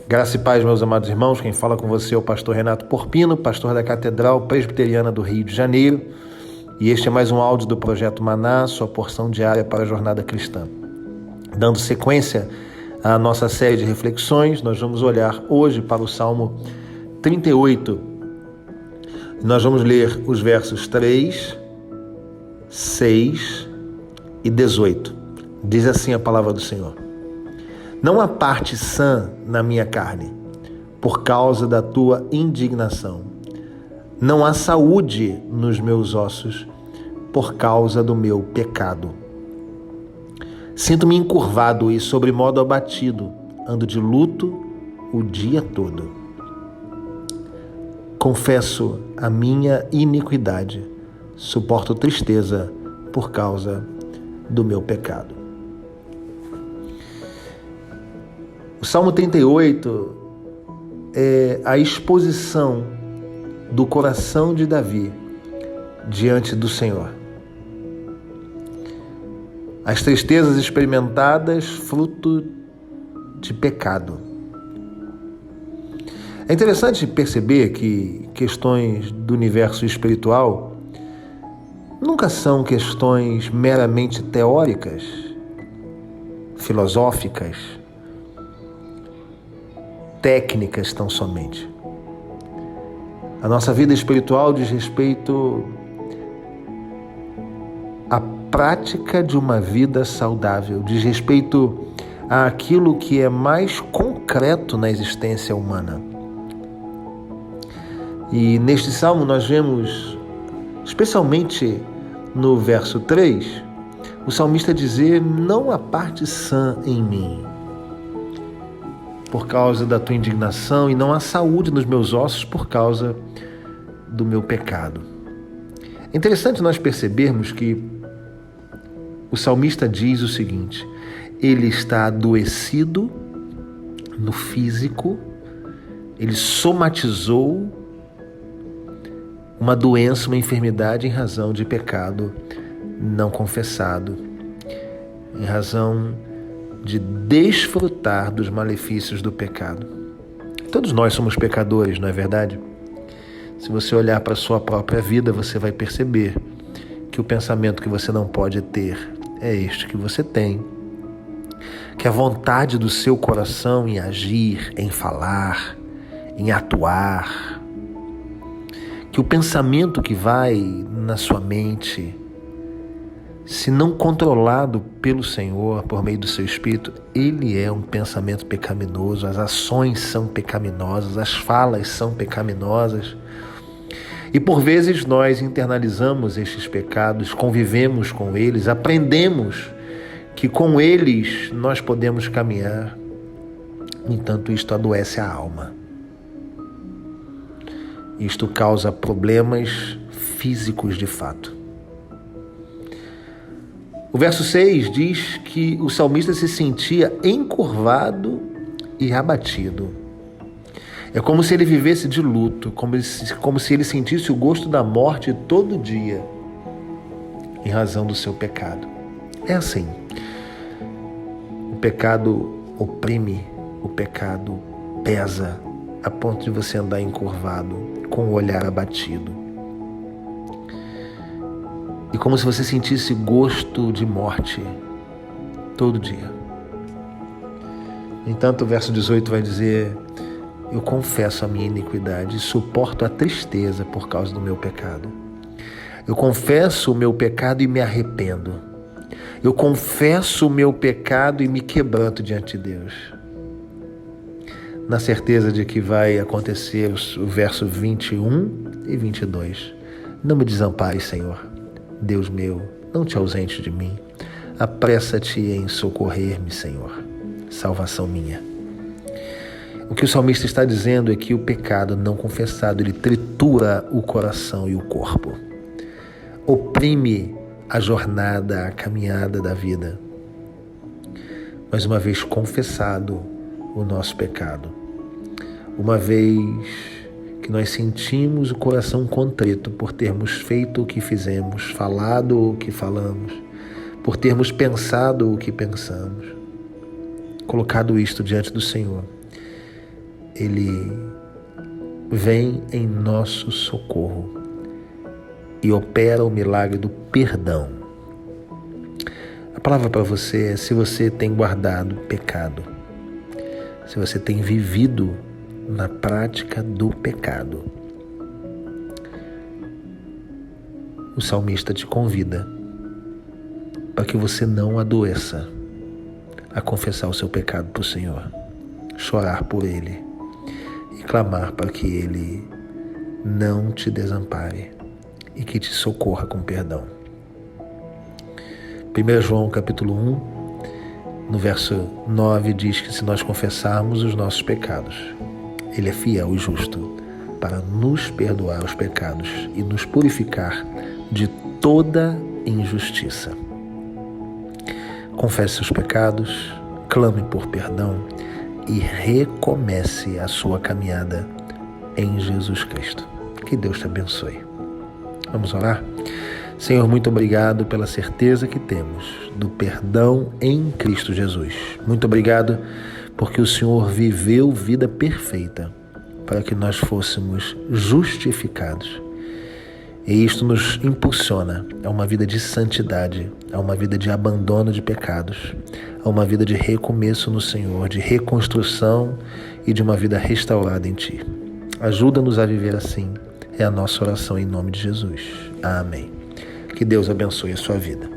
Graça e paz, meus amados irmãos. Quem fala com você é o pastor Renato Porpino, pastor da Catedral Presbiteriana do Rio de Janeiro. E este é mais um áudio do Projeto Maná, sua porção diária para a jornada cristã. Dando sequência à nossa série de reflexões, nós vamos olhar hoje para o Salmo 38. Nós vamos ler os versos 3, 6 e 18. Diz assim a palavra do Senhor: Não há parte sã na minha carne, por causa da tua indignação. Não há saúde nos meus ossos, por causa do meu pecado. Sinto-me encurvado e sobremodo abatido, ando de luto o dia todo. Confesso a minha iniquidade, suporto tristeza por causa do meu pecado. O Salmo 38 é a exposição do coração de Davi diante do Senhor. As tristezas experimentadas, fruto de pecado. É interessante perceber que questões do universo espiritual nunca são questões meramente teóricas, filosóficas, técnicas tão somente. A nossa vida espiritual diz respeito à prática de uma vida saudável, diz respeito àquilo que é mais concreto na existência humana. E neste salmo nós vemos, especialmente no verso 3, o salmista dizer: não há parte sã em mim, por causa da tua indignação, e não há saúde nos meus ossos por causa do meu pecado. É interessante nós percebermos que o salmista diz o seguinte: ele está adoecido no físico, ele somatizou uma doença, uma enfermidade em razão de pecado não confessado, em razão de desfrutar dos malefícios do pecado. Todos nós somos pecadores, não é verdade? Se você olhar para a sua própria vida, você vai perceber que o pensamento que você não pode ter é este que você tem. Que a vontade do seu coração em agir, em falar, em atuar, que o pensamento que vai na sua mente, se não controlado pelo Senhor, por meio do seu Espírito, ele é um pensamento pecaminoso, as ações são pecaminosas, as falas são pecaminosas. E por vezes nós internalizamos estes pecados, convivemos com eles, aprendemos que com eles nós podemos caminhar. No entanto, isto adoece a alma. Isto causa problemas físicos de fato. O verso 6 diz que o salmista se sentia encurvado e abatido. É como se ele vivesse de luto, como se ele sentisse o gosto da morte todo dia, em razão do seu pecado. É assim. O pecado oprime, o pecado pesa, a ponto de você andar encurvado, com o olhar abatido. E como se você sentisse gosto de morte todo dia. No entanto, o verso 18 vai dizer: eu confesso a minha iniquidade e suporto a tristeza por causa do meu pecado. Eu confesso o meu pecado e me arrependo. Eu confesso o meu pecado e me quebranto diante de Deus. Na certeza de que vai acontecer o verso 21 e 22. Não me desampares, Senhor. Deus meu, não te ausentes de mim. Apressa-te em socorrer-me, Senhor. Salvação minha. O que o salmista está dizendo é que o pecado não confessado, ele tritura o coração e o corpo. Oprime a jornada, a caminhada da vida. Mas uma vez confessado o nosso pecado, uma vez que nós sentimos o coração contrito por termos feito o que fizemos, falado o que falamos, por termos pensado o que pensamos, colocado isto diante do Senhor, Ele vem em nosso socorro e opera o milagre do perdão. A palavra para você é: se você tem guardado pecado, se você tem vivido na prática do pecado, o salmista te convida para que você não adoeça a confessar o seu pecado para o Senhor, chorar por Ele e clamar para que Ele não te desampare e que te socorra com perdão. 1 João capítulo 1, no verso 9, diz que se nós confessarmos os nossos pecados, Ele é fiel e justo para nos perdoar os pecados e nos purificar de toda injustiça. Confesse seus pecados, clame por perdão e recomece a sua caminhada em Jesus Cristo. Que Deus te abençoe. Vamos orar? Senhor, muito obrigado pela certeza que temos do perdão em Cristo Jesus. Muito obrigado porque o Senhor viveu vida perfeita para que nós fôssemos justificados. E isto nos impulsiona a uma vida de santidade, a uma vida de abandono de pecados, a uma vida de recomeço no Senhor, de reconstrução e de uma vida restaurada em Ti. Ajuda-nos a viver assim. É a nossa oração em nome de Jesus. Amém. Que Deus abençoe a sua vida.